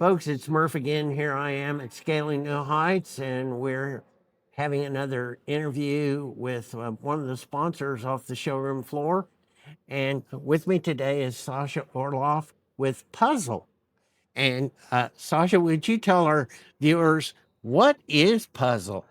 Folks, it's Murph again. Here I am at Scaling New Heights, and we're having another interview with one of the sponsors off the showroom floor. And with me today is Sasha Orloff with Puzzle. And Sasha, would you tell our viewers what is Puzzle?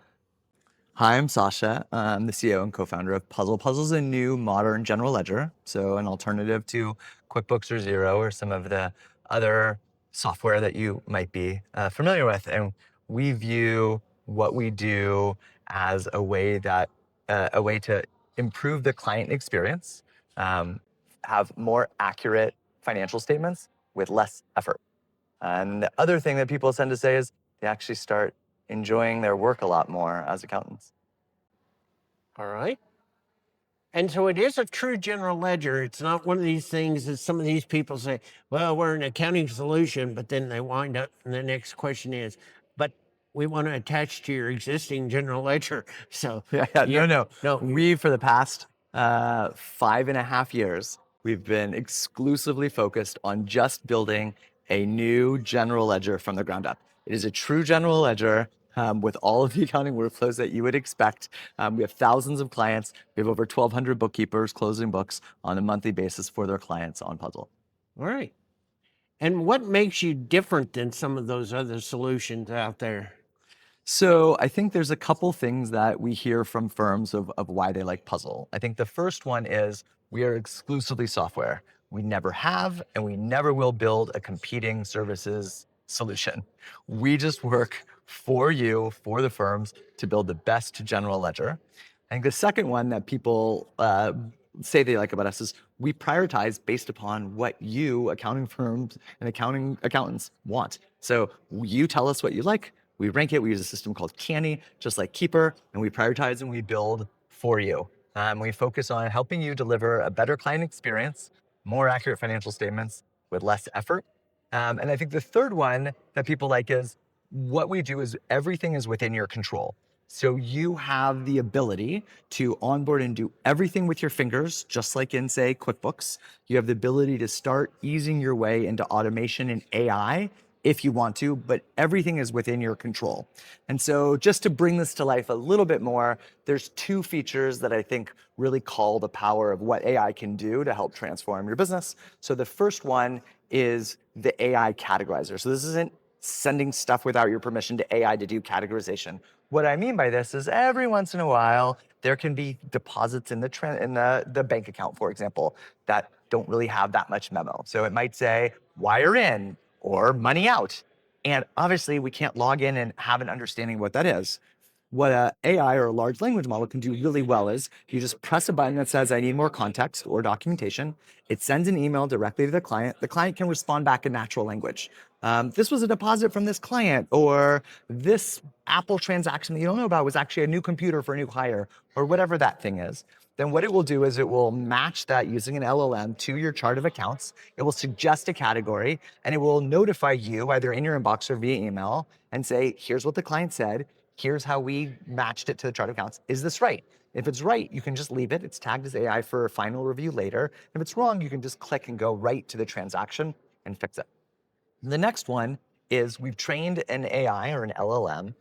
Hi, I'm Sasha. I'm the CEO and co-founder of Puzzle. Puzzle's a new modern general ledger, so an alternative to QuickBooks or Xero or some of the other software that you might be familiar with. And we view what we do as a way to improve the client experience, have more accurate financial statements with less effort. And the other thing that people tend to say is they actually start enjoying their work a lot more as accountants. All right. And so it is a true general ledger. It's not one of these things that some of these people say, well, we're an accounting solution, but then they wind up and the next question is, but we want to attach to your existing general ledger. So No. We, for the past 5.5 years, we've been exclusively focused on just building a new general ledger from the ground up. It is a true general ledger with all of the accounting workflows that you would expect. We have thousands of clients. We have over 1,200 bookkeepers closing books on a monthly basis for their clients on Puzzle. All right. And what makes you different than some of those other solutions out there? So I think there's a couple things that we hear from firms of why they like Puzzle. I think the first one is we are exclusively software. We never have and we never will build a competing services solution. We just work for you, for the firms, to build the best general ledger. I think the second one that people say they like about us is we prioritize based upon what you, accounting firms and accountants, want. So you tell us what you like. We rank it. We use a system called Canny, just like Keeper, and we prioritize and we build for you. We focus on helping you deliver a better client experience, more accurate financial statements with less effort. And I think the third one that people like is what we do is everything is within your control. So you have the ability to onboard and do everything with your fingers, just like in, say, QuickBooks. You have the ability to start easing your way into automation and AI if you want to, but everything is within your control. And so just to bring this to life a little bit more, there's two features that I think really call the power of what AI can do to help transform your business. So the first one is the AI categorizer. So this isn't sending stuff without your permission to AI to do categorization. What I mean by this is every once in a while, there can be deposits in the bank account, for example, that don't really have that much memo. So it might say wire in or money out. And obviously we can't log in and have an understanding of what that is. What a AI or a large language model can do really well is you just press a button that says, I need more context or documentation. It sends an email directly to the client. The client can respond back in natural language. This was a deposit from this client, or this Apple transaction that you don't know about was actually a new computer for a new hire, or whatever that thing is. Then what it will do is it will match that using an LLM to your chart of accounts. It will suggest a category, and it will notify you either in your inbox or via email and say, here's what the client said. Here's how we matched it to the chart of accounts. Is this right? If it's right, you can just leave it. It's tagged as AI for a final review later. If it's wrong, you can just click and go right to the transaction and fix it. The next one is we've trained an AI or an LLM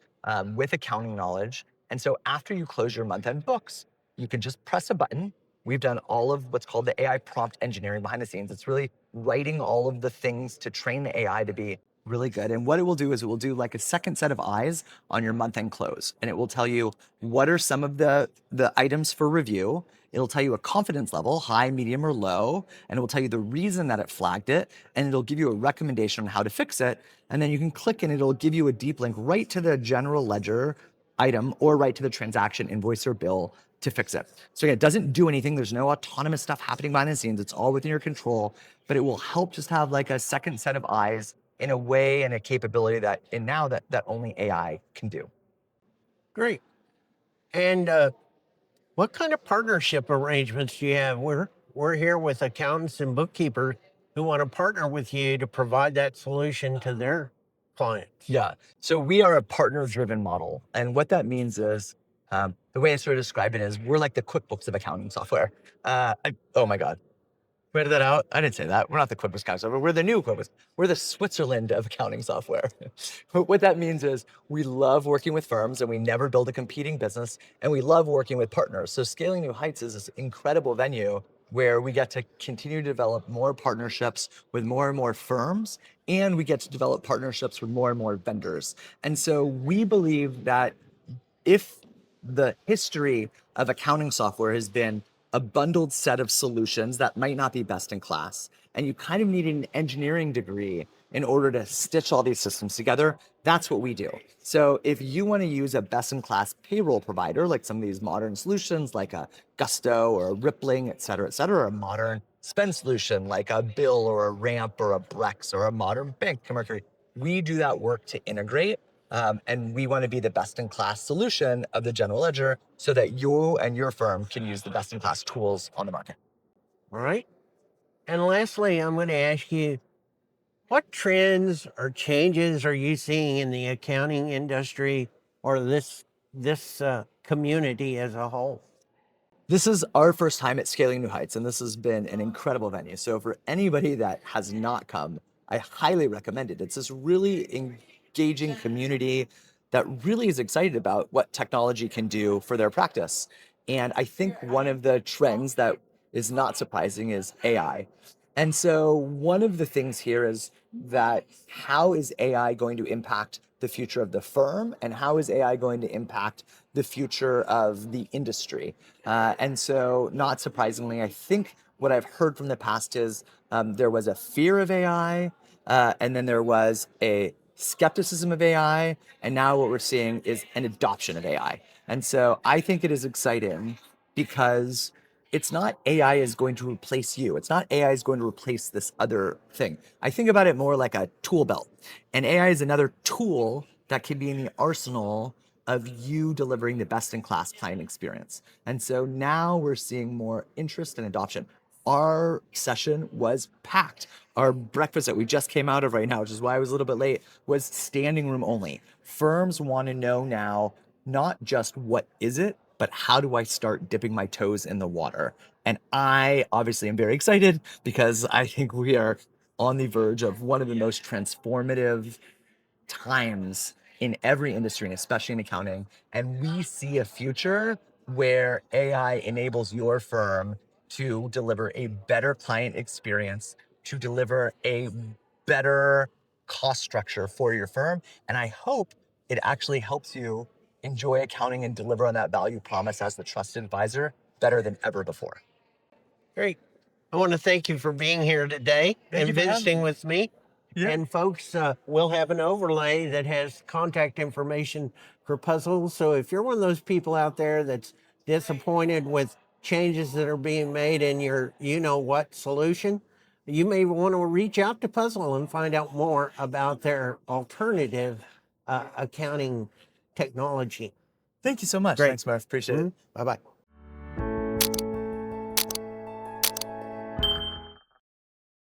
with accounting knowledge. And so after you close your month-end books, you can just press a button. We've done all of what's called the AI prompt engineering behind the scenes. It's really writing all of the things to train the AI to be really good. And what it will do is it will do like a second set of eyes on your month-end close. And it will tell you what are some of the items for review. It'll tell you a confidence level, high, medium, or low. And it will tell you the reason that it flagged it. And it'll give you a recommendation on how to fix it. And then you can click and it'll give you a deep link right to the general ledger item or right to the transaction, invoice, or bill to fix it. So again, it doesn't do anything. There's no autonomous stuff happening behind the scenes. It's all within your control, but it will help just have like a second set of eyes in a way and a capability that only AI can do. Great. And what kind of partnership arrangements do you have? We're here with accountants and bookkeepers who want to partner with you to provide that solution to their clients. Yeah. So we are a partner-driven model. And what that means is, the way I sort of describe it is we're like the QuickBooks of accounting software. Oh my God. Where did that out? I didn't say that. We're not the quickest accounting software. We're the new quickest. We're the Switzerland of accounting software. What that means is we love working with firms and we never build a competing business, and we love working with partners. So Scaling New Heights is this incredible venue where we get to continue to develop more partnerships with more and more firms, and we get to develop partnerships with more and more vendors. And so we believe that if the history of accounting software has been a bundled set of solutions that might not be best in class, and you kind of need an engineering degree in order to stitch all these systems together, that's what we do. So if you want to use a best in class payroll provider, like some of these modern solutions like a Gusto or a Rippling, et cetera, or a modern spend solution like a Bill or a Ramp or a Brex or a modern bank, Mercury, we do that work to integrate. And we want to be the best in class solution of the general ledger so that you and your firm can use the best in class tools on the market. All right. And lastly, I'm going to ask you, what trends or changes are you seeing in the accounting industry or this community as a whole? This is our first time at Scaling New Heights, and this has been an incredible venue. So for anybody that has not come, I highly recommend it. It's this really engaging community that really is excited about what technology can do for their practice. And I think one of the trends that is not surprising is AI. And so one of the things here is that how is AI going to impact the future of the firm, and how is AI going to impact the future of the industry? And so not surprisingly, I think what I've heard from the past is there was a fear of AI, and then there was a skepticism of AI, and now what we're seeing is an adoption of AI. And so I think it is exciting because it's not AI is going to replace you. It's not AI is going to replace this other thing. I think about it more like a tool belt. And AI is another tool that can be in the arsenal of you delivering the best in class client experience. And so now we're seeing more interest and adoption. Our session was packed. Our breakfast that we just came out of right now, which is why I was a little bit late, was standing room only. Firms want to know now, not just what is it, but how do I start dipping my toes in the water? And I obviously am very excited because I think we are on the verge of one of the most transformative times in every industry, and especially in accounting. And we see a future where AI enables your firm to deliver a better client experience, to deliver a better cost structure for your firm. And I hope it actually helps you enjoy accounting and deliver on that value promise as the trusted advisor better than ever before. Great. I want to thank you for being here today and visiting with me. Yeah. And folks, we'll have an overlay that has contact information for puzzles. So if you're one of those people out there that's disappointed with changes that are being made in your you-know-what solution, you may want to reach out to Puzzle and find out more about their alternative accounting technology. Thank you so much. Great. Thanks, Murph. Appreciate it. Bye-bye.